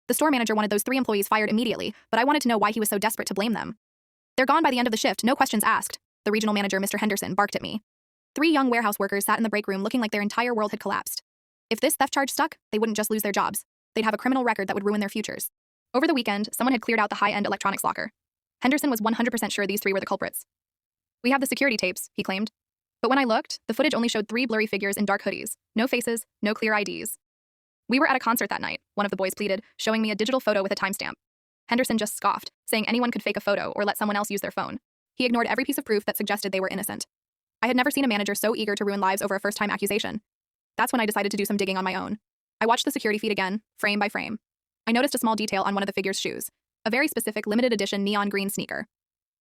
The store manager wanted those 3 employees fired immediately, but I wanted to know why he was so desperate to blame them. They're gone by the end of the shift, no questions asked. The regional manager, Mr. Henderson, barked at me. 3 young warehouse workers sat in the break room looking like their entire world had collapsed. If this theft charge stuck, they wouldn't just lose their jobs. They'd have a criminal record that would ruin their futures. Over the weekend, someone had cleared out the high-end electronics locker. Henderson was 100% sure these 3 were the culprits. We have the security tapes, he claimed. But when I looked, the footage only showed 3 blurry figures in dark hoodies. No faces, no clear IDs. We were at a concert that night, one of the boys pleaded, showing me a digital photo with a timestamp. Henderson just scoffed, saying anyone could fake a photo or let someone else use their phone. He ignored every piece of proof that suggested they were innocent. I had never seen a manager so eager to ruin lives over a first-time accusation. That's when I decided to do some digging on my own. I watched the security feed again, frame by frame. I noticed a small detail on one of the figures' shoes, a very specific limited edition neon green sneaker.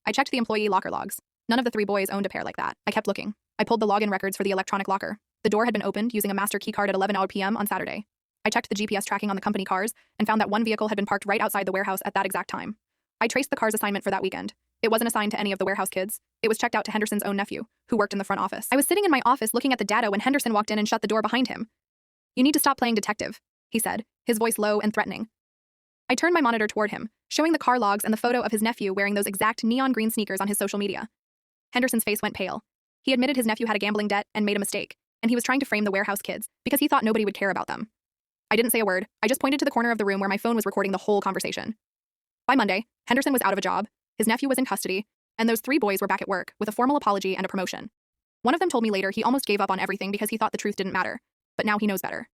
I checked the employee locker logs. None of the 3 boys owned a pair like that. I kept looking. I pulled the login records for the electronic locker. The door had been opened using a master keycard at 11 p.m. on Saturday. I checked the GPS tracking on the company cars and found that one vehicle had been parked right outside the warehouse at that exact time. I traced the car's assignment for that weekend. It wasn't assigned to any of the warehouse kids. It was checked out to Henderson's own nephew, who worked in the front office. I was sitting in my office looking at the data when Henderson walked in and shut the door behind him. "You need to stop playing detective," he said, his voice low and threatening. I turned my monitor toward him, showing the car logs and the photo of his nephew wearing those exact neon green sneakers on his social media. Henderson's face went pale. He admitted his nephew had a gambling debt and made a mistake, and he was trying to frame the warehouse kids because he thought nobody would care about them. I didn't say a word. I just pointed to the corner of the room where my phone was recording the whole conversation. By Monday, Henderson was out of a job, his nephew was in custody, and those 3 boys were back at work with a formal apology and a promotion. One of them told me later he almost gave up on everything because he thought the truth didn't matter, but now he knows better.